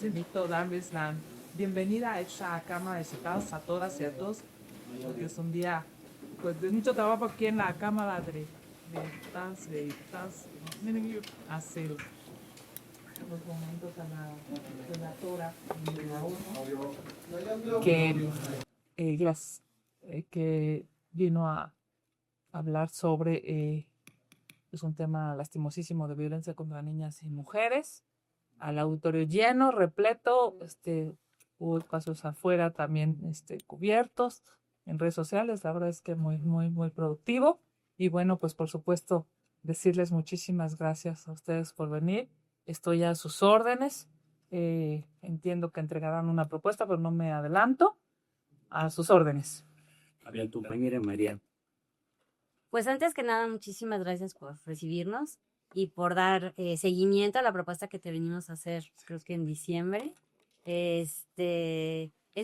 necesito darles la bienvenida a esta Cámara de Diputados a todas y a todos, porque es un día pues, de mucho trabajo aquí en la Cámara de Diputados. Miren, yo hace los momentos a la relatora de la ONU que vino a hablar sobre es un tema lastimosísimo de violencia contra niñas y mujeres. Al auditorio lleno, repleto, hubo espacios afuera también cubiertos en redes sociales. La verdad es que muy productivo. Y bueno, pues por supuesto, decirles muchísimas gracias a ustedes por venir. Estoy a sus órdenes. Entiendo que entregarán una propuesta, pero no me adelanto. A sus órdenes. A ver, tu compañera María. Pues antes que nada, muchísimas gracias por recibirnos y por dar seguimiento a la propuesta que te venimos a hacer, creo que en diciembre. Es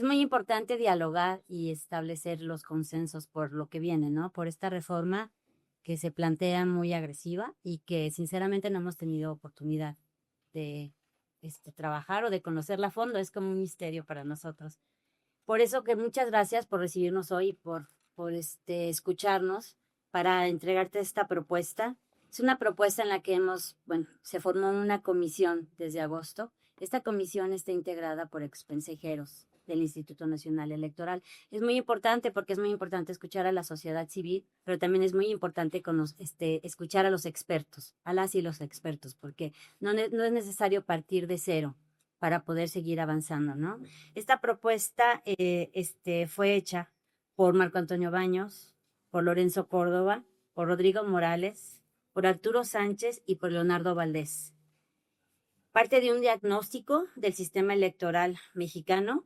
muy importante dialogar y establecer los consensos por lo que viene, ¿no? Por esta reforma que se plantea muy agresiva y que sinceramente no hemos tenido oportunidad de trabajar o de conocerla a fondo. Es como un misterio para nosotros. Por eso que muchas gracias por recibirnos hoy y por escucharnos para entregarte esta propuesta. Es una propuesta en la que se formó una comisión desde agosto. Esta comisión está integrada por exconsejeros del Instituto Nacional Electoral. Es muy importante porque es muy importante escuchar a la sociedad civil, pero también es muy importante escuchar a los expertos, a las y los expertos, porque no es necesario partir de cero para poder seguir avanzando, ¿no? Esta propuesta fue hecha por Marco Antonio Baños, por Lorenzo Córdoba, por Rodrigo Morales, por Arturo Sánchez y por Leonardo Valdés. Parte de un diagnóstico del sistema electoral mexicano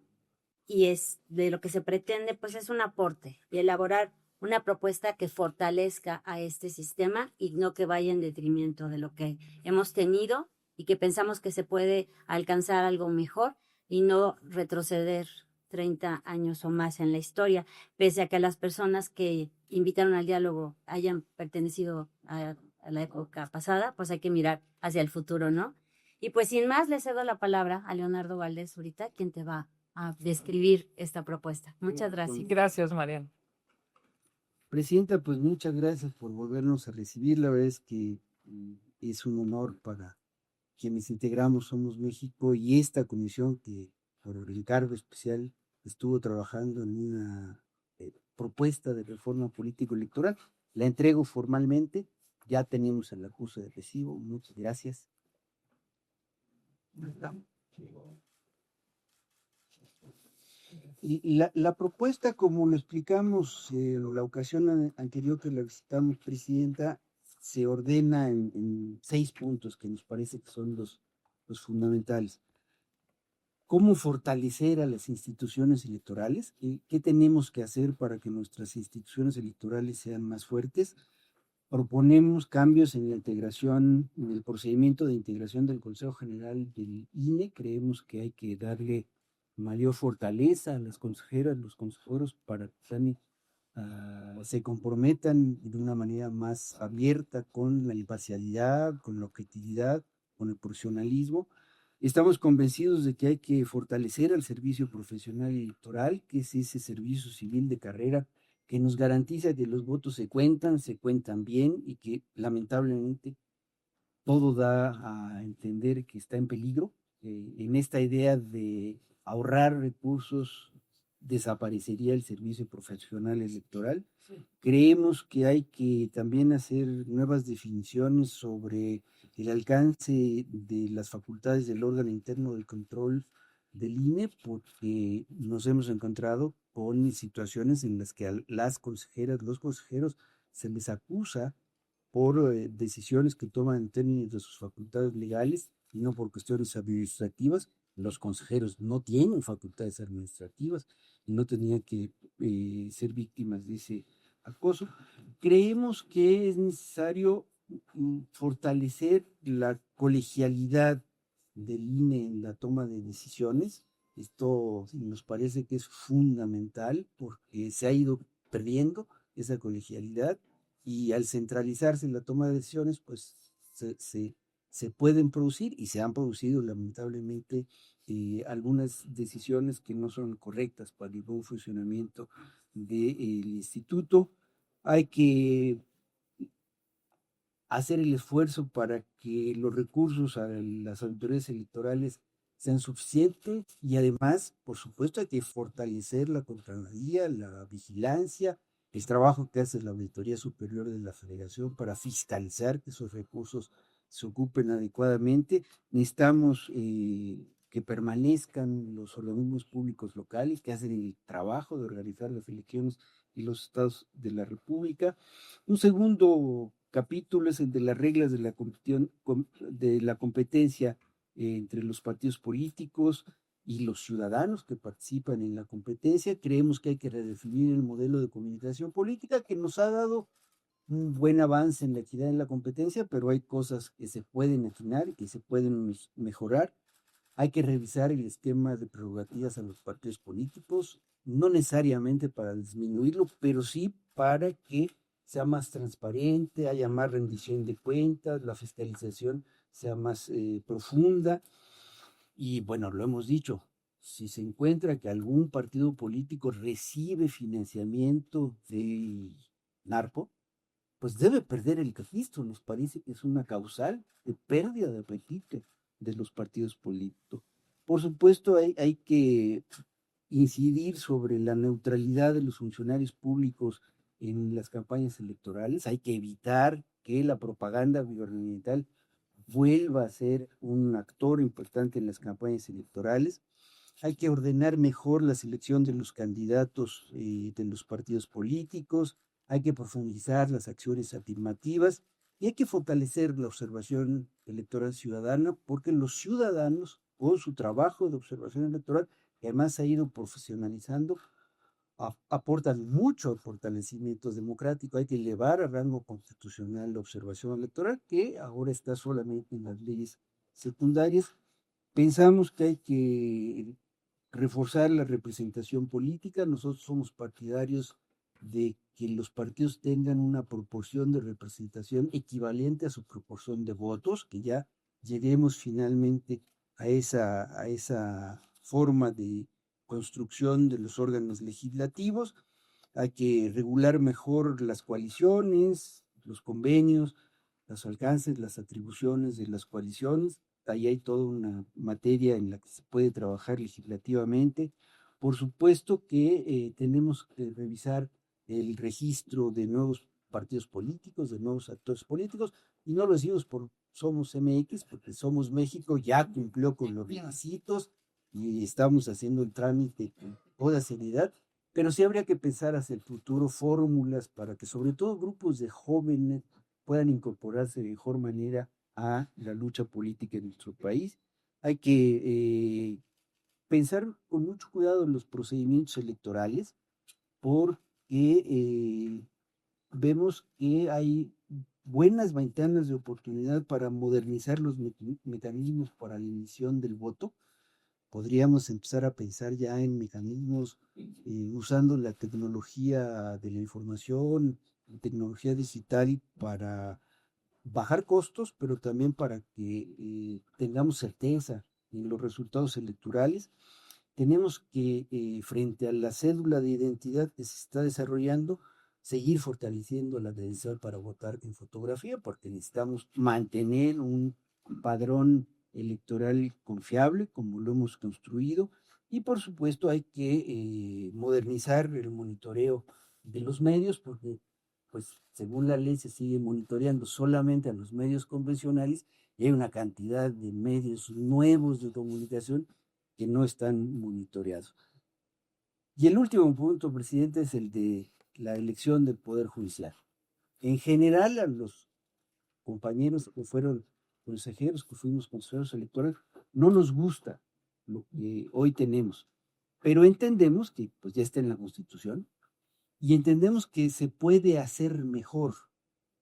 y de lo que se pretende, pues es un aporte y elaborar una propuesta que fortalezca a este sistema y no que vaya en detrimento de lo que hemos tenido y que pensamos que se puede alcanzar algo mejor y no retroceder 30 años o más en la historia, pese a que las personas que invitaron al diálogo hayan pertenecido a la época pasada, pues hay que mirar hacia el futuro, ¿no? Y pues sin más, le cedo la palabra a Leonardo Valdés ahorita, quien te va a describir esta propuesta. Muchas gracias. Gracias, Mariana. Presidenta, pues muchas gracias por volvernos a recibir. La verdad es que es un honor para quienes integramos Somos México y esta comisión que por el encargo especial estuvo trabajando en una propuesta de reforma político-electoral. La entrego formalmente, ya tenemos el acuse de recibo. Muchas gracias. Y la propuesta, como lo explicamos en la ocasión anterior que la visitamos, Presidenta, se ordena en 6 puntos que nos parece que son los fundamentales. ¿Cómo fortalecer a las instituciones electorales? ¿Qué tenemos que hacer para que nuestras instituciones electorales sean más fuertes? Proponemos cambios en la integración, en el procedimiento de integración del Consejo General del INE. Creemos que hay que darle mayor fortaleza a las consejeras, los consejeros, para que se comprometan de una manera más abierta con la imparcialidad, con la objetividad, con el profesionalismo. Estamos convencidos de que hay que fortalecer al servicio profesional electoral, que es ese servicio civil de carrera que nos garantiza que los votos se cuentan bien y que lamentablemente todo da a entender que está en peligro. En esta idea de ahorrar recursos, desaparecería el servicio profesional electoral. Sí. Creemos que hay que también hacer nuevas definiciones sobre el alcance de las facultades del órgano interno del control del INE, porque nos hemos encontrado con situaciones en las que a las consejeras, los consejeros, se les acusa por decisiones que toman en términos de sus facultades legales y no por cuestiones administrativas. Los consejeros no tienen facultades administrativas y no tenían que ser víctimas de ese acoso. Creemos que es necesario fortalecer la colegialidad del INE en la toma de decisiones. Esto nos parece que es fundamental porque se ha ido perdiendo esa colegialidad y al centralizarse en la toma de decisiones, pues se se pueden producir y se han producido lamentablemente algunas decisiones que no son correctas para el buen funcionamiento del instituto. Hay que hacer el esfuerzo para que los recursos a las autoridades electorales sean suficientes y además, por supuesto, hay que fortalecer la Contraloría, la vigilancia, el trabajo que hace la Auditoría Superior de la Federación para fiscalizar que esos recursos se ocupen adecuadamente. Necesitamos que permanezcan los organismos públicos locales que hacen el trabajo de organizar las elecciones y los estados de la República. Un segundo capítulo es el de las reglas de la competencia entre los partidos políticos y los ciudadanos que participan en la competencia. Creemos que hay que redefinir el modelo de comunicación política que nos ha dado un buen avance en la equidad en la competencia, pero hay cosas que se pueden afinar y que se pueden mejorar. Hay que revisar el esquema de prerrogativas a los partidos políticos, no necesariamente para disminuirlo, pero sí para que sea más transparente, haya más rendición de cuentas, la fiscalización sea más profunda. Y bueno, lo hemos dicho, si se encuentra que algún partido político recibe financiamiento de narco, pues debe perder el registro. Nos parece que es una causal de pérdida de apetito de los partidos políticos. Por supuesto, hay que incidir sobre la neutralidad de los funcionarios públicos en las campañas electorales. Hay que evitar que la propaganda gubernamental vuelva a ser un actor importante en las campañas electorales. Hay que ordenar mejor la selección de los candidatos de los partidos políticos, hay que profundizar las acciones afirmativas y hay que fortalecer la observación electoral ciudadana, porque los ciudadanos, con su trabajo de observación electoral, que además se ha ido profesionalizando, aportan mucho al fortalecimiento democrático. Hay que elevar a rango constitucional la observación electoral, que ahora está solamente en las leyes secundarias. Pensamos que hay que reforzar la representación política. Nosotros somos partidarios de que los partidos tengan una proporción de representación equivalente a su proporción de votos, que ya lleguemos finalmente a esa forma de construcción de los órganos legislativos. Hay que regular mejor las coaliciones, los convenios, los alcances, las atribuciones de las coaliciones. Ahí hay toda una materia en la que se puede trabajar legislativamente. Por supuesto que tenemos que revisar el registro de nuevos partidos políticos, de nuevos actores políticos, y no lo decimos por Somos MX, porque Somos México ya cumplió con los requisitos y estamos haciendo el trámite con toda seriedad, pero sí habría que pensar hacia el futuro fórmulas para que sobre todo grupos de jóvenes puedan incorporarse de mejor manera a la lucha política en nuestro país. Hay que pensar con mucho cuidado en los procedimientos electorales, porque vemos que hay buenas ventanas de oportunidad para modernizar los mecanismos para la emisión del voto. Podríamos empezar a pensar ya en mecanismos usando la tecnología de la información, tecnología digital para bajar costos, pero también para que tengamos certeza en los resultados electorales. Tenemos que, frente a la cédula de identidad que se está desarrollando, seguir fortaleciendo la credencial para votar en fotografía, porque necesitamos mantener un padrón electoral confiable, como lo hemos construido, y por supuesto hay que modernizar el monitoreo de los medios, porque pues según la ley se sigue monitoreando solamente a los medios convencionales y hay una cantidad de medios nuevos de comunicación que no están monitoreados. Y el último punto, presidente, es el de la elección del Poder Judicial. En general, a los compañeros que fueron consejeros, que fuimos consejeros electorales, no nos gusta lo que hoy tenemos, pero entendemos que pues, ya está en la Constitución y entendemos que se puede hacer mejor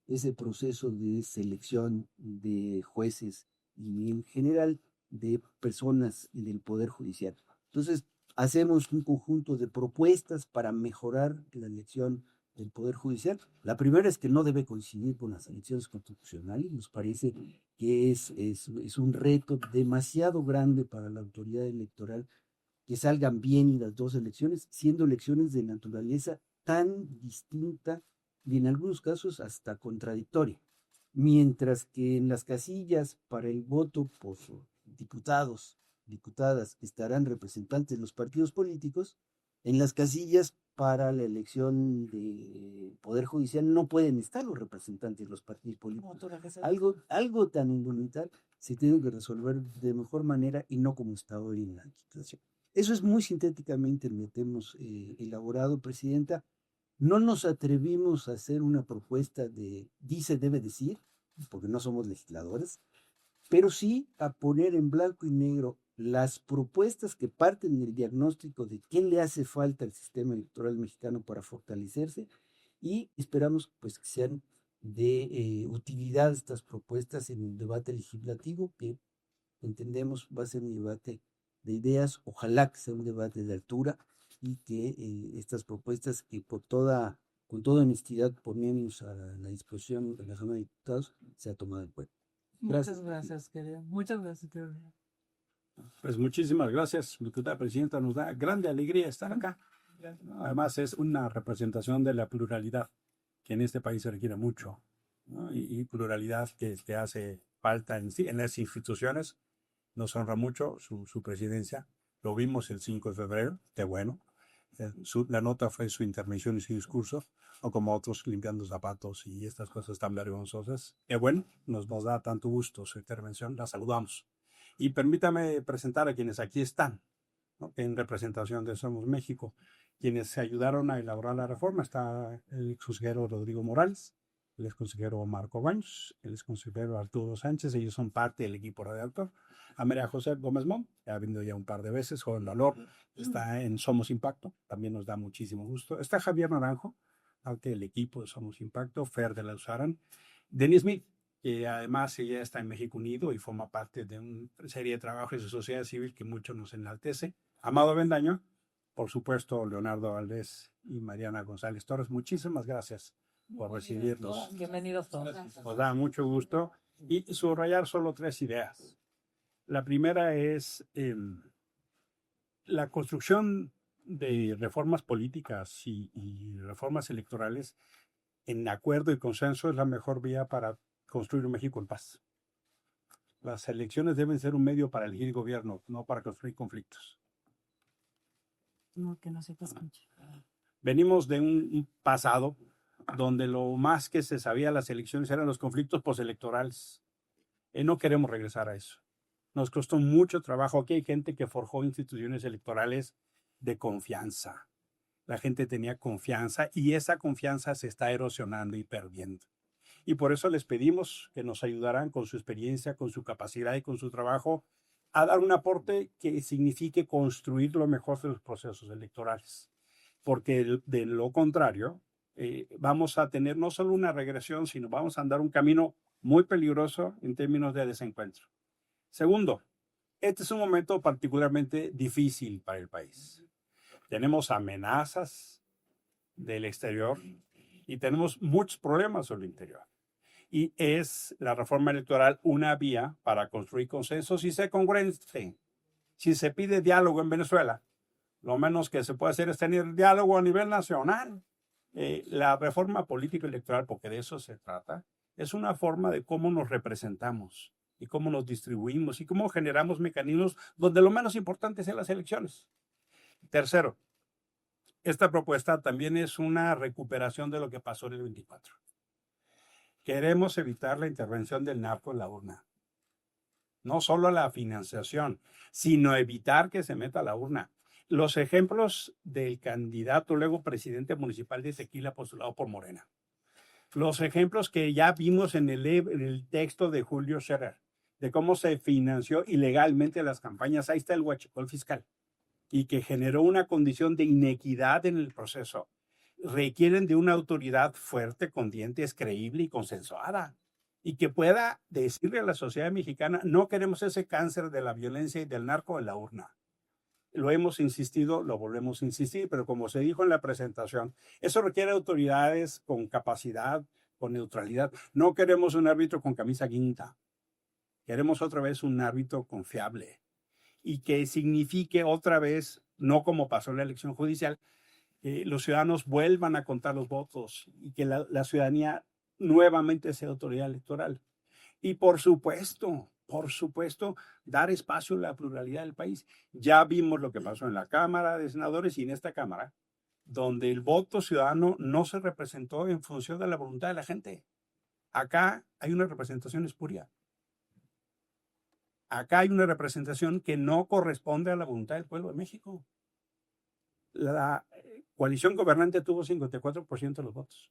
ese proceso de selección de jueces y en general de personas del Poder Judicial. Entonces, hacemos un conjunto de propuestas para mejorar la elección del Poder Judicial. La primera es que no debe coincidir con las elecciones constitucionales. Nos parece que es un reto demasiado grande para la autoridad electoral que salgan bien las dos elecciones, siendo elecciones de naturaleza tan distinta y en algunos casos hasta contradictoria. Mientras que en las casillas para el voto por diputados, diputadas, estarán representantes de los partidos políticos, en las casillas para la elección de Poder Judicial no pueden estar los representantes de los partidos políticos. Algo tan involuntario se tiene que resolver de mejor manera y no como está hoy en la situación. Eso es muy sintéticamente lo que hemos elaborado, Presidenta. No nos atrevimos a hacer una propuesta de dice, debe decir, porque no somos legisladores, pero sí a poner en blanco y negro las propuestas que parten del diagnóstico de qué le hace falta al sistema electoral mexicano para fortalecerse y esperamos pues que sean de utilidad estas propuestas en el debate legislativo que entendemos va a ser un debate de ideas, ojalá que sea un debate de altura y que estas propuestas que con toda honestidad ponemos a la disposición de la Cámara de Diputados sea tomada en cuenta. Muchas gracias, querido. Muchas gracias, querido. Pues muchísimas gracias, diputada presidenta. Nos da grande alegría estar acá. Además, es una representación de la pluralidad que en este país se requiere mucho, ¿no? Y pluralidad que hace falta en las instituciones. Nos honra mucho su presidencia. Lo vimos el 5 de febrero, qué bueno. La nota fue su intervención y su discurso, o como otros limpiando zapatos y estas cosas tan vergonzosas. Qué bueno, nos da tanto gusto su intervención, la saludamos. Y permítame presentar a quienes aquí están, ¿no? En representación de Somos México, quienes se ayudaron a elaborar la reforma. Está el exconsejero Rodrigo Morales, el exconsejero Marco Baños, el exconsejero Arturo Sánchez, ellos son parte del equipo redactor. A María José Gómez Mon, que ha venido ya un par de veces, joven valor, está en Somos Impacto, también nos da muchísimo gusto. Está Javier Naranjo, parte del equipo de Somos Impacto, Fer de la Usaran, Denis Smith, que además ella está en México Unido y forma parte de una serie de trabajos de sociedad civil que mucho nos enaltece. Amado Bendaño, por supuesto, Leonardo Valdés y Mariana González Torres, muchísimas gracias por recibirnos. Bienvenidos todos. Nos da mucho gusto. Y subrayar solo 3 ideas. La primera es la construcción de reformas políticas y reformas electorales en acuerdo y consenso es la mejor vía para construir un México en paz. Las elecciones deben ser un medio para elegir gobierno, no para construir conflictos. No, que no se te escuche. Venimos de un pasado donde lo más que se sabía de las elecciones eran los conflictos postelectorales. No queremos regresar a eso. Nos costó mucho trabajo. Aquí hay gente que forjó instituciones electorales de confianza. La gente tenía confianza y esa confianza se está erosionando y perdiendo. Y por eso les pedimos que nos ayudaran con su experiencia, con su capacidad y con su trabajo a dar un aporte que signifique construir lo mejor de los procesos electorales. Porque de lo contrario, vamos a tener no solo una regresión, sino vamos a andar un camino muy peligroso en términos de desencuentro. Segundo, este es un momento particularmente difícil para el país. Tenemos amenazas del exterior y tenemos muchos problemas sobre el interior. Y es la reforma electoral una vía para construir consensos y ser congruente. Si se pide diálogo en Venezuela, lo menos que se puede hacer es tener diálogo a nivel nacional. La reforma política electoral, porque de eso se trata, es una forma de cómo nos representamos y cómo nos distribuimos y cómo generamos mecanismos donde lo menos importante sean las elecciones. Tercero, esta propuesta también es una recuperación de lo que pasó en el 24. Queremos evitar la intervención del narco en la urna. No solo la financiación, sino evitar que se meta a la urna. Los ejemplos del candidato, luego presidente municipal de Tequila, postulado por Morena. Los ejemplos que ya vimos en el texto de Julio Scherer, de cómo se financió ilegalmente las campañas. Ahí está el huachicol fiscal. Y que generó una condición de inequidad en el proceso. Requieren de una autoridad fuerte, con dientes, creíble y consensuada. Y que pueda decirle a la sociedad mexicana, no queremos ese cáncer de la violencia y del narco en la urna. lo hemos insistido, lo volvemos a insistir, pero como se dijo en la presentación, eso requiere autoridades con capacidad, con neutralidad. No queremos un árbitro con camisa guinda. Queremos otra vez un árbitro confiable y que signifique otra vez, no como pasó en la elección judicial, que los ciudadanos vuelvan a contar los votos y que la ciudadanía nuevamente sea autoridad electoral. Y por supuesto, dar espacio a la pluralidad del país. Ya vimos lo que pasó en la Cámara de Senadores y en esta Cámara, donde el voto ciudadano no se representó en función de la voluntad de la gente. Acá hay una representación espuria. Acá hay una representación que no corresponde a la voluntad del pueblo de México. La coalición gobernante tuvo 54% de los votos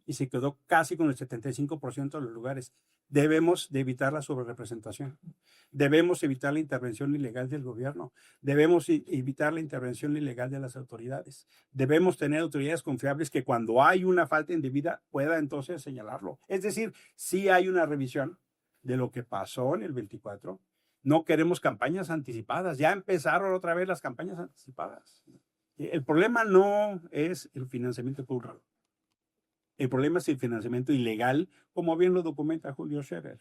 y se quedó casi con el 75% de los lugares. Debemos de evitar la sobrerepresentación. Debemos evitar la intervención ilegal del gobierno. Debemos evitar la intervención ilegal de las autoridades. Debemos tener autoridades confiables que cuando hay una falta indebida pueda entonces señalarlo. Es decir, sí hay una revisión de lo que pasó en el 24. No queremos campañas anticipadas. Ya empezaron otra vez las campañas anticipadas. El problema no es el financiamiento público. El problema es el financiamiento ilegal, como bien lo documenta Julio Scherer.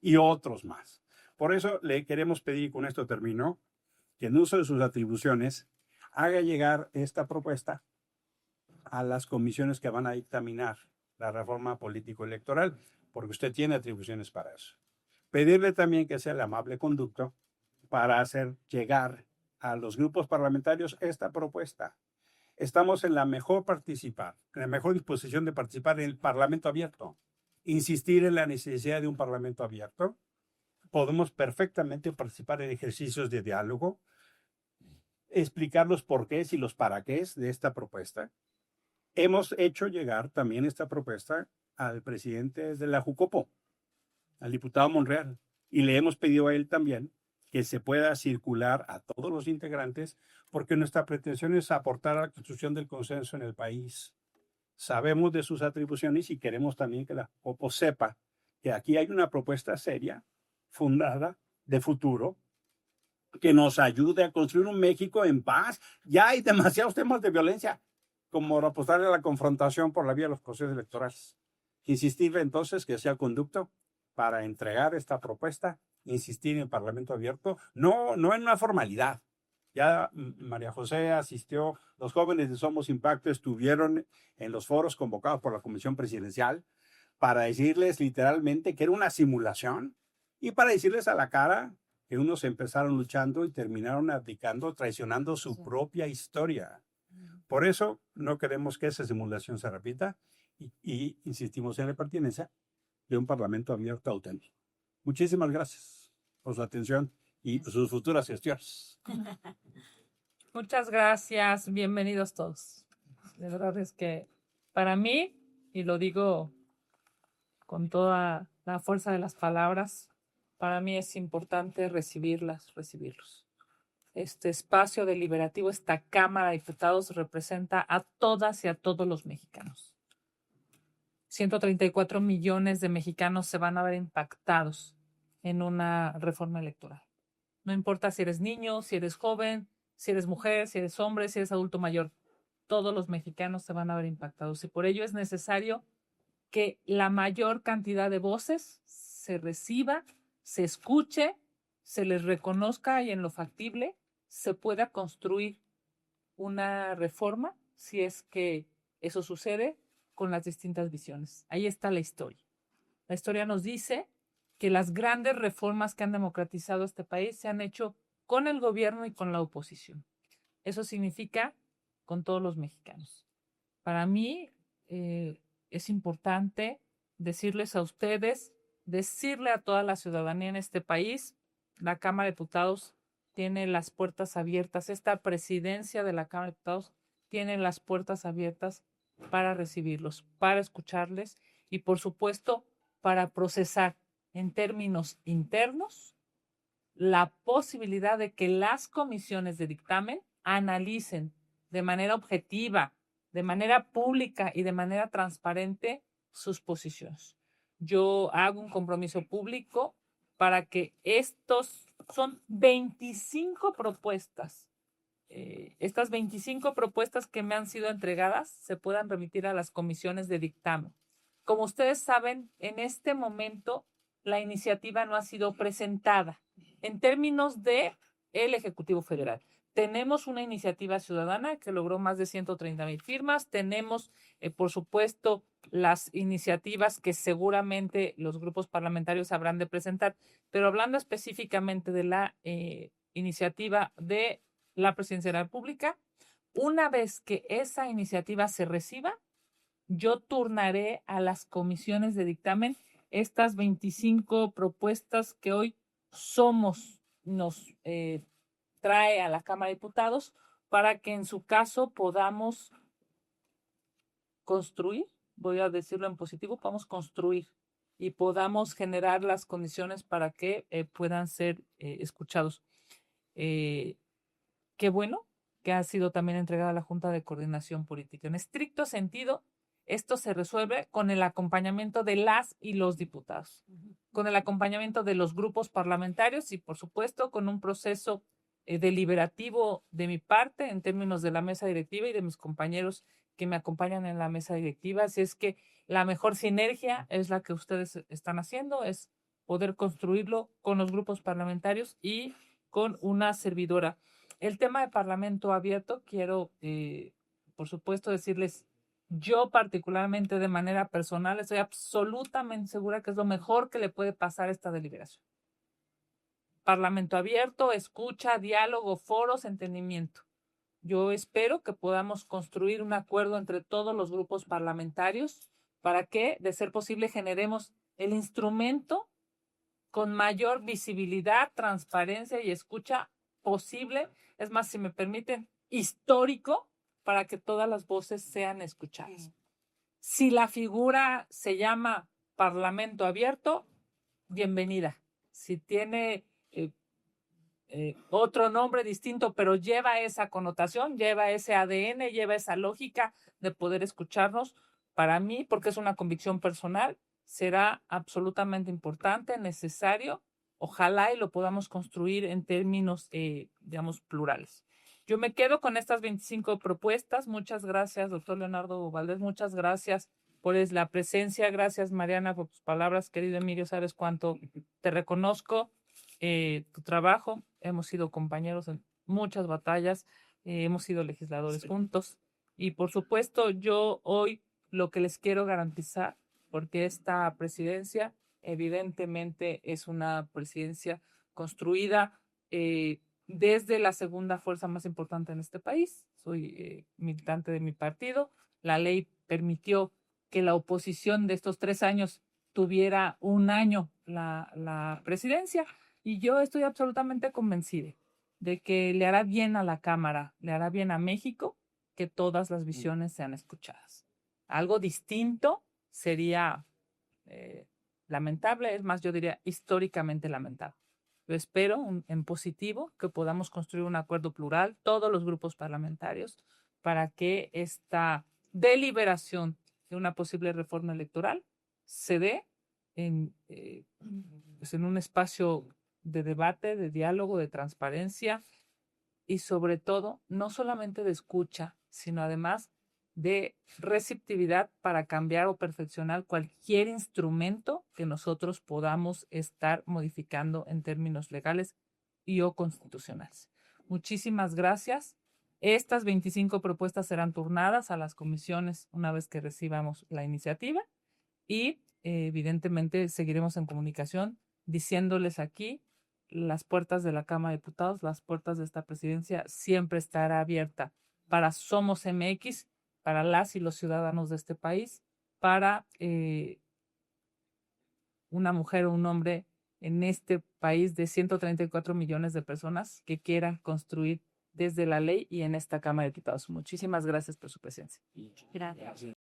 Y otros más. Por eso le queremos pedir, y con esto termino, que en uso de sus atribuciones haga llegar esta propuesta a las comisiones que van a dictaminar la reforma político-electoral, porque usted tiene atribuciones para eso. Pedirle también que sea el amable conducto para hacer llegar a los grupos parlamentarios esta propuesta. Estamos en la mejor disposición de participar en el Parlamento abierto. Insistir en la necesidad de un Parlamento abierto. Podemos perfectamente participar en ejercicios de diálogo, explicar los porqués y los paraqués de esta propuesta. Hemos hecho llegar también esta propuesta al presidente de la Jucopo, al diputado Monreal, y le hemos pedido a él también que se pueda circular a todos los integrantes, porque nuestra pretensión es aportar a la construcción del consenso en el país. Sabemos de sus atribuciones y queremos también que la Jucopo sepa que aquí hay una propuesta seria, fundada, de futuro, que nos ayude a construir un México en paz. Ya hay demasiados temas de violencia, como apostarle a la confrontación por la vía de los procesos electorales. Insistirle entonces que sea conducto para entregar esta propuesta, insistir en el Parlamento abierto, no en una formalidad. Ya María José asistió, los jóvenes de Somos Impacto estuvieron en los foros convocados por la Comisión Presidencial para decirles literalmente que era una simulación y para decirles a la cara que unos empezaron luchando y terminaron abdicando, traicionando su propia historia. Por eso no queremos que esa simulación se repita y insistimos en la pertinencia de un Parlamento abierto auténtico. Muchísimas gracias por su atención y por sus futuras gestiones. Muchas gracias, bienvenidos todos. De verdad es que para mí, y lo digo con toda la fuerza de las palabras, para mí es importante recibirlos. Este espacio deliberativo, esta Cámara de Diputados representa a todas y a todos los mexicanos. 134 millones de mexicanos se van a ver impactados en una reforma electoral. No importa si eres niño, si eres joven, si eres mujer, si eres hombre, si eres adulto mayor, todos los mexicanos se van a ver impactados y por ello es necesario que la mayor cantidad de voces se reciba, se escuche, se les reconozca y en lo factible se pueda construir una reforma si es que eso sucede con las distintas visiones. Ahí está la historia. La historia nos dice que las grandes reformas que han democratizado este país se han hecho con el gobierno y con la oposición. Eso significa con todos los mexicanos. Para mí es importante decirles a ustedes, decirle a toda la ciudadanía en este país, la Cámara de Diputados tiene las puertas abiertas, esta presidencia de la Cámara de Diputados tiene las puertas abiertas para recibirlos, para escucharles y, por supuesto, para procesar en términos internos la posibilidad de que las comisiones de dictamen analicen de manera objetiva, de manera pública y de manera transparente sus posiciones. Yo hago un compromiso público para que estos son 25 propuestas. Estas 25 propuestas que me han sido entregadas se puedan remitir a las comisiones de dictamen. Como ustedes saben, en este momento la iniciativa no ha sido presentada en términos de el Ejecutivo Federal. Tenemos una iniciativa ciudadana que logró más de 130,000 firmas. Tenemos, por supuesto, las iniciativas que seguramente los grupos parlamentarios habrán de presentar. Pero hablando específicamente de la iniciativa de la Presidencia de la República, una vez que esa iniciativa se reciba, yo turnaré a las comisiones de dictamen estas 25 propuestas que hoy nos trae a la Cámara de Diputados para que en su caso podamos construir, voy a decirlo en positivo, podamos construir y podamos generar las condiciones para que puedan ser escuchados. Qué bueno que ha sido también entregada a la Junta de Coordinación Política. En estricto sentido, esto se resuelve con el acompañamiento de las y los diputados, con el acompañamiento de los grupos parlamentarios y, por supuesto, con un proceso deliberativo de mi parte en términos de la mesa directiva y de mis compañeros que me acompañan en la mesa directiva. Así es que la mejor sinergia es la que ustedes están haciendo, es poder construirlo con los grupos parlamentarios y con una servidora. El tema de Parlamento abierto, quiero, por supuesto, decirles, yo particularmente de manera personal estoy absolutamente segura que es lo mejor que le puede pasar a esta deliberación. Parlamento abierto, escucha, diálogo, foros, entendimiento. Yo espero que podamos construir un acuerdo entre todos los grupos parlamentarios para que, de ser posible, generemos el instrumento con mayor visibilidad, transparencia y escucha posible. Es más, si me permiten, histórico, para que todas las voces sean escuchadas. Si la figura se llama Parlamento abierto, bienvenida. Si tiene otro nombre distinto, pero lleva esa connotación, lleva ese ADN, lleva esa lógica de poder escucharnos, para mí, porque es una convicción personal, será absolutamente importante, necesario. Ojalá y lo podamos construir en términos, digamos, plurales. Yo me quedo con estas 25 propuestas. Muchas gracias, doctor Leonardo Valdés. Muchas gracias por la presencia. Gracias, Mariana, por tus palabras. Querido Emilio, sabes cuánto te reconozco tu trabajo. Hemos sido compañeros en muchas batallas. Hemos sido legisladores juntos. Y, por supuesto, yo hoy lo que les quiero garantizar, porque esta presidencia evidentemente es una presidencia construida desde la segunda fuerza más importante en este país. Soy militante de mi partido. La ley permitió que la oposición de estos 3 años tuviera 1 año la presidencia y yo estoy absolutamente convencida de que le hará bien a la Cámara, le hará bien a México que todas las visiones sean escuchadas. Algo distinto sería lamentable, es más, yo diría históricamente lamentable. Yo espero en positivo que podamos construir un acuerdo plural, todos los grupos parlamentarios, para que esta deliberación de una posible reforma electoral se dé pues en un espacio de debate, de diálogo, de transparencia y sobre todo, no solamente de escucha, sino además de receptividad para cambiar o perfeccionar cualquier instrumento que nosotros podamos estar modificando en términos legales y o constitucionales. Muchísimas gracias. Estas 25 propuestas serán turnadas a las comisiones una vez que recibamos la iniciativa y evidentemente seguiremos en comunicación diciéndoles aquí las puertas de la Cámara de Diputados, las puertas de esta presidencia siempre estará abierta para Somos MX, para las y los ciudadanos de este país, para una mujer o un hombre en este país de 134 millones de personas que quieran construir desde la ley y en esta Cámara de Diputados. Muchísimas gracias por su presencia. Gracias.